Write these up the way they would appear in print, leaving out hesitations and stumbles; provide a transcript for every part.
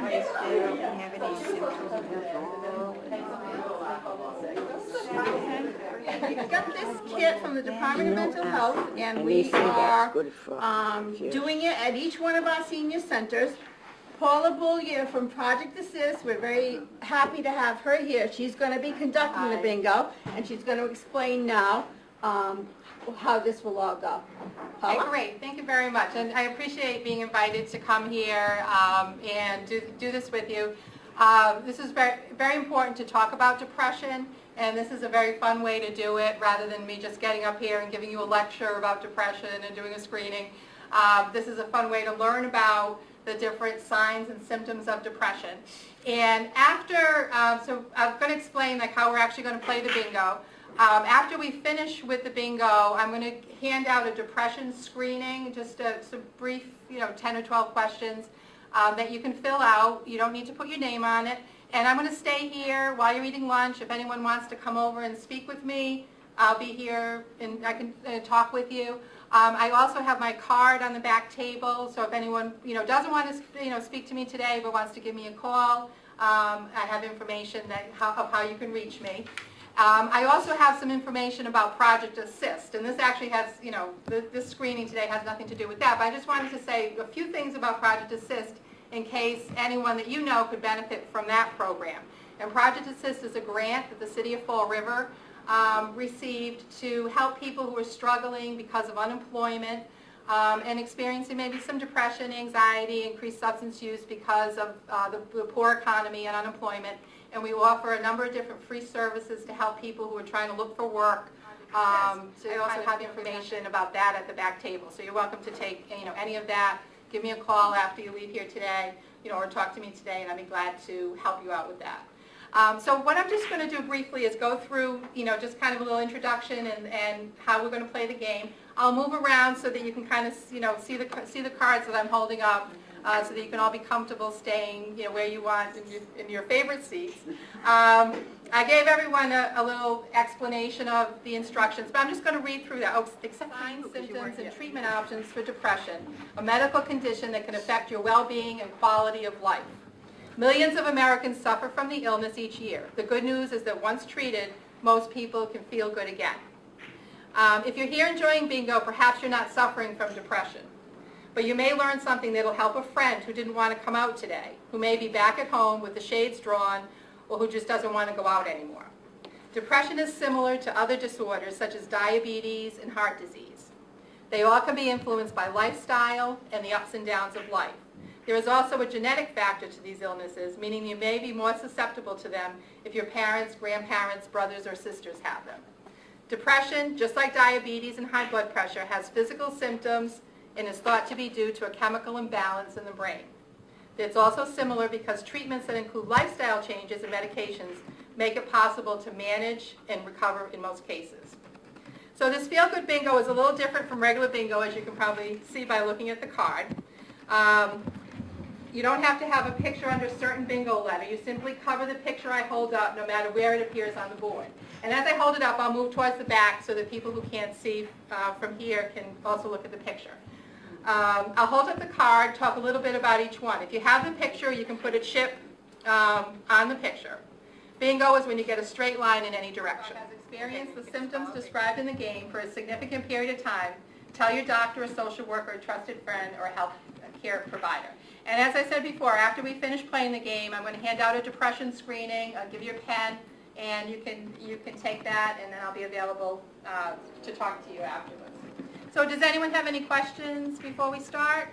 vice chair, have any symptoms at all? You've got this kit from the Department of Mental Health, and And they we say that's are good for doing it at each one of our senior centers. Paula Boulier from Project Assist, we're very happy to have her here. She's going to be conducting the bingo, and she's going to explain now how this will all go. Okay, Paula? great. Thank you very much. And I appreciate being invited to come here and do this with you. This is very, very important to talk about depression, and this is a very fun way to do it rather than me just getting up here and giving you a lecture about depression and doing a screening. This is a fun way to learn about the different signs and symptoms of depression. And after, so I'm going to explain like how we're actually going to play the bingo. After we finish with the bingo, I'm going to hand out a depression screening, just a brief, 10 or 12 questions that you can fill out. You don't need to put your name on it. And I'm going to stay here while you're eating lunch. If anyone wants to come over and speak with me, I'll be here and I can talk with you. I also have my card on the back table, so if anyone doesn't want to speak to me today but wants to give me a call, I have information of how you can reach me. I also have some information about Project Assist, and this actually has, this screening today has nothing to do with that, but I just wanted to say a few things about Project Assist in case anyone that you know could benefit from that program. And Project Assist is a grant that the City of Fall River received to help people who are struggling because of unemployment and experiencing maybe some depression, anxiety, increased substance use because of the poor economy and unemployment. And we offer a number of different free services to help people who are trying to look for work. So I also have information about that at the back table. So you're welcome to take any of that. Give me a call after you leave here today, or talk to me today, and I'd be glad to help you out with that. So what I'm just going to do briefly is go through, just kind of a little introduction and how we're going to play the game. I'll move around so that you can kind of, see the cards that I'm holding up, so that you can all be comfortable staying, where you want in your favorite seats. I gave everyone a little explanation of the instructions, but I'm just going to read through that. Signs, symptoms, and treatment options for depression, a medical condition that can affect your well-being and quality of life. Millions of Americans suffer from the illness each year. The good news is that once treated, most people can feel good again. If you're here enjoying bingo, perhaps you're not suffering from depression, but you may learn something that will help a friend who didn't want to come out today, who may be back at home with the shades drawn, or who just doesn't want to go out anymore. Depression is similar to other disorders such as diabetes and heart disease. They all can be influenced by lifestyle and the ups and downs of life. There is also a genetic factor to these illnesses, meaning you may be more susceptible to them if your parents, grandparents, brothers, or sisters have them. Depression, just like diabetes and high blood pressure, has physical symptoms and is thought to be due to a chemical imbalance in the brain. It's also similar because treatments that include lifestyle changes and medications make it possible to manage and recover in most cases. So this Feel Good Bingo is a little different from regular bingo, as you can probably see by looking at the card. You don't have to have a picture under a certain bingo letter. You simply cover the picture I hold up no matter where it appears on the board. And as I hold it up, I'll move towards the back so that people who can't see from here can also look at the picture. I'll hold up the card, talk a little bit about each one. If you have the picture, you can put a chip on the picture. Bingo is when you get a straight line in any direction. Has experienced the symptoms described in the game for a significant period of time, tell your doctor, a social worker, a trusted friend, or a health care provider. And as I said before, after we finish playing the game, I'm going to hand out a depression screening. I'll give you a pen, and you can take that, and then I'll be available to talk to you afterwards. So does anyone have any questions before we start?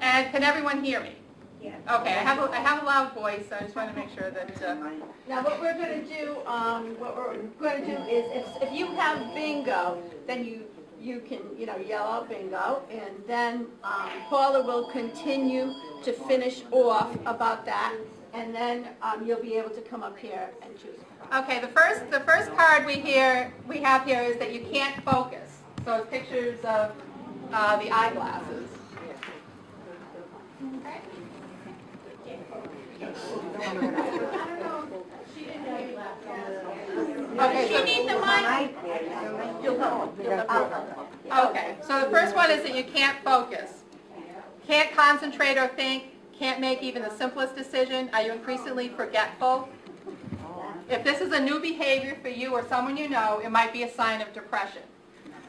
And can everyone hear me? Yeah. Okay, I have a loud voice, so I just want to make sure that... Now what we're going to do, is if you have bingo, then you can yell out bingo, and then Paula will continue to finish off about that, and then you'll be able to come up here and choose. Okay, the first card we have here is that you can't focus. So it's pictures of the eyeglasses. Okay. Okay, so She needs the mic. Okay, so the first one is that you can't focus. Can't concentrate or think, can't make even the simplest decision? Are you increasingly forgetful? If this is a new behavior for you or someone you know, it might be a sign of depression.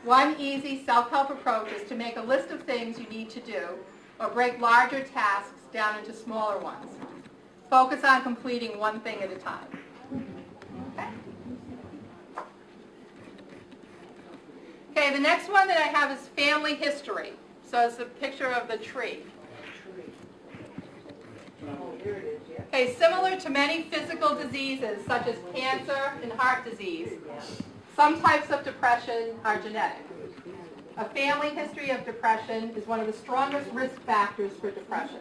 One easy self-help approach is to make a list of things you need to do or break larger tasks down into smaller ones. Focus on completing one thing at a time. Okay? Okay, the next one that I have is family history. So it's a picture of the tree. Okay, similar to many physical diseases such as cancer and heart disease, some types of depression are genetic. A family history of depression is one of the strongest risk factors for depression.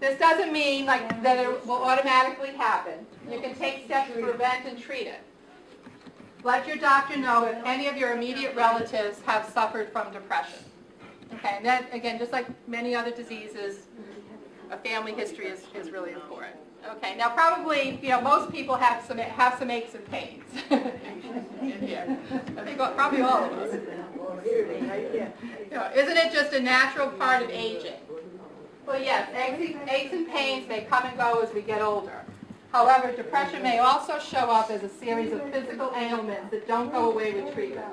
This doesn't mean that it will automatically happen. You can take steps to prevent and treat it. Let your doctor know if any of your immediate relatives have suffered from depression. Okay, and then again, just like many other diseases, a family history is really important. Okay, now probably, most people have some aches and pains in here. I think probably all of us. Isn't it just a natural part of aging? Well, yes, aches and pains may come and go as we get older. However, depression may also show up as a series of physical ailments that don't go away with treatment.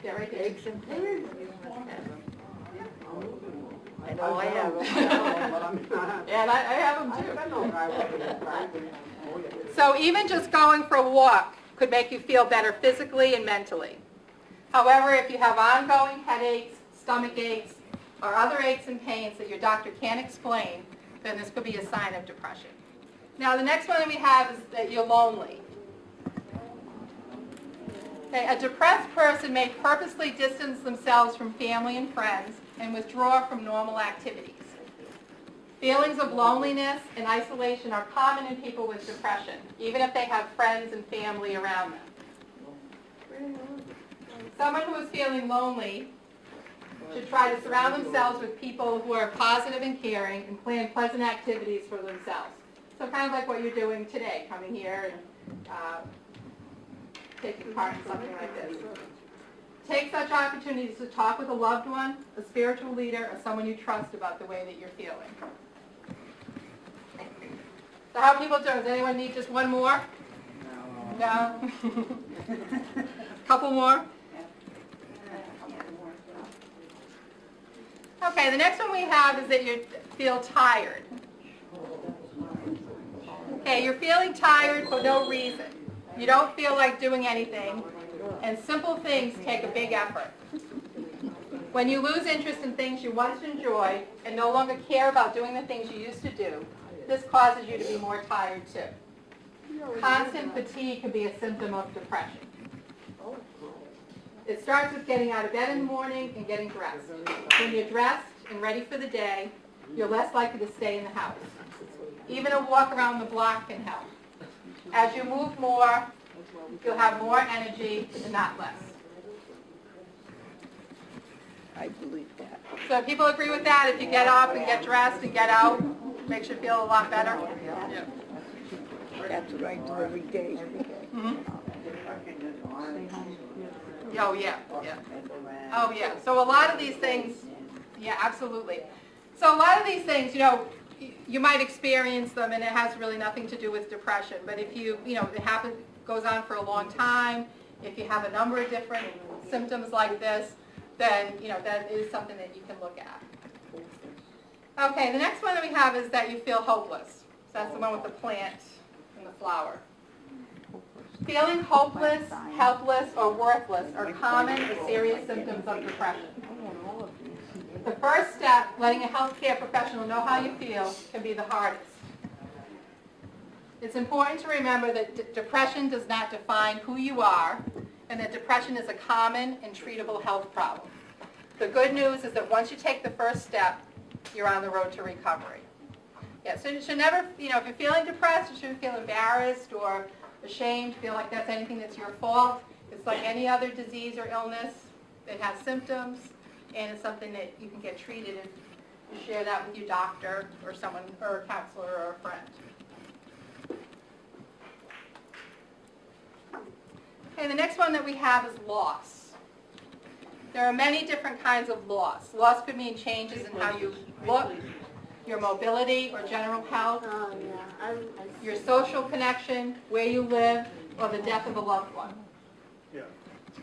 Yeah, right there. Aches and pains. I know I have them. Yeah, I have them too. So even just going for a walk could make you feel better physically and mentally. However, if you have ongoing headaches, stomach aches, or other aches and pains that your doctor can't explain, then this could be a sign of depression. Now, the next one that we have is that you're lonely. Okay, a depressed person may purposely distance themselves from family and friends and withdraw from normal activities. Feelings of loneliness and isolation are common in people with depression, even if they have friends and family around them. Someone who is feeling lonely should try to surround themselves with people who are positive and caring and plan pleasant activities for themselves. So kind of like what you're doing today, coming here and taking part in something like this. Take such opportunities to talk with a loved one, a spiritual leader, or someone you trust about the way that you're feeling. So how are people doing? Does anyone need just one more? No? Couple more? Okay, the next one we have is that you feel tired. Okay, you're feeling tired for no reason. You don't feel like doing anything, and simple things take a big effort. When you lose interest in things you once enjoyed and no longer care about doing the things you used to do, this causes you to be more tired too. Constant fatigue can be a symptom of depression. It starts with getting out of bed in the morning and getting dressed. When you're dressed and ready for the day, you're less likely to stay in the house. Even a walk around the block can help. As you move more, you'll have more energy and not less. I believe that. So people agree with that? If you get up and get dressed and get out, makes you feel a lot better? Yeah. That's what I do every day. Mm-hmm. Oh, yeah, yeah. Oh, yeah. So a lot of these things, yeah, absolutely. So a lot of these things, you might experience them and it has really nothing to do with depression. But if it goes on for a long time, if you have a number of different symptoms like this, then, that is something that you can look at. Okay, the next one that we have is that you feel hopeless. So that's the one with the plant and the flower. Feeling hopeless, helpless, or worthless are common or serious symptoms of depression. The first step, letting a healthcare professional know how you feel, can be the hardest. It's important to remember that depression does not define who you are, and that depression is a common and treatable health problem. The good news is that once you take the first step, you're on the road to recovery. Yeah, so you should never, if you're feeling depressed, you shouldn't feel embarrassed or ashamed, feel like that's anything that's your fault. It's like any other disease or illness. It has symptoms, and it's something that you can get treated, and you share that with your doctor or someone, or a counselor or a friend. Okay, the next one that we have is loss. There are many different kinds of loss. Loss could mean changes in how you look, your mobility or general health, your social connection, where you live, or the death of a loved one.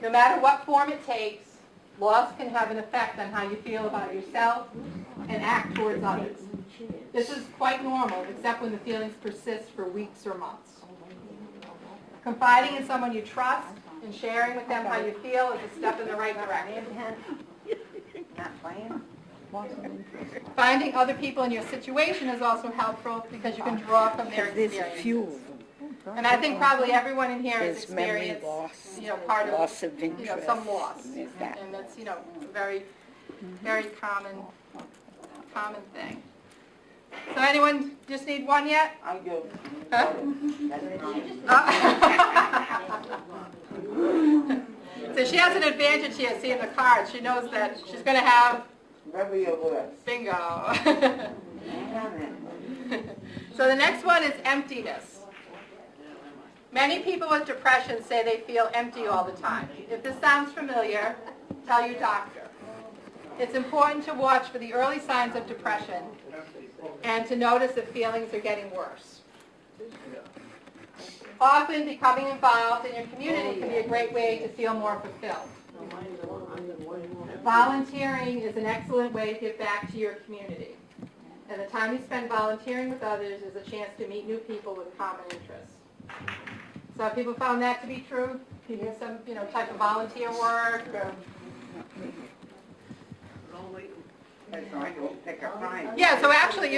No matter what form it takes, loss can have an effect on how you feel about yourself and act towards others. This is quite normal, except when the feelings persist for weeks or months. Confiding in someone you trust and sharing with them how you feel is a step in the right direction. Not playing? Finding other people in your situation is also helpful because you can draw from their There's experiences. few of them. And I think probably everyone in here has There's memory experienced, loss, part of, loss of interest. some loss. There's that. And that's, a very, very common thing. So anyone just need one yet? I do. Huh? So she has an advantage here, seeing the cards. She knows that she's going to have bingo. So the next one is emptiness. Many people with depression say they feel empty all the time. If this sounds familiar, tell your doctor. It's important to watch for the early signs of depression and to notice if feelings are getting worse. Often, becoming involved in your community can be a great way to feel more fulfilled. Volunteering is an excellent way to give back to your community. And the time you spend volunteering with others is a chance to meet new people with common interests. So have people found that to be true? Do you do some, type of volunteer work? Or... Yeah, so actually,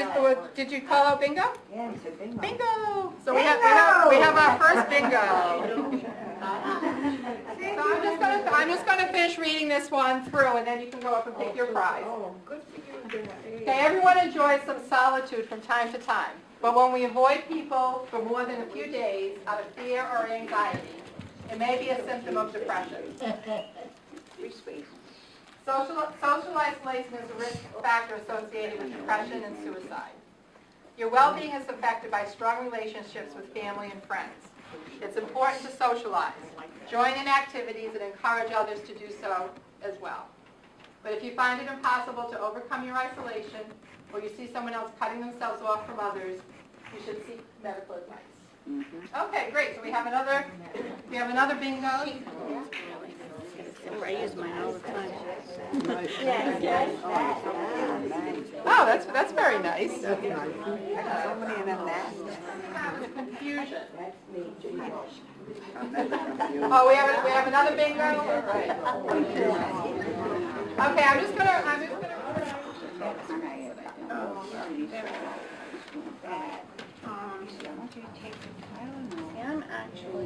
did you call out bingo? Yeah, he said bingo. Bingo! So we have our first bingo. So I'm just gonna finish reading this one through, and then you can go up and pick your prize. Okay, everyone enjoys some solitude from time to time, but when we avoid people for more than a few days out of fear or anxiety, it may be a symptom of depression. Social isolation is a risk factor associated with depression and suicide. Your well-being is affected by strong relationships with family and friends. It's important to socialize, join in activities, and encourage others to do so as well. But if you find it impossible to overcome your isolation, or you see someone else cutting themselves off from others, you should seek medical advice. Okay, great. So we have another bingo. I use mine all the time. Oh, that's very nice. I got so many of them now. Confusion. Oh, we have another bingo. Okay, I'm just gonna. I'm actually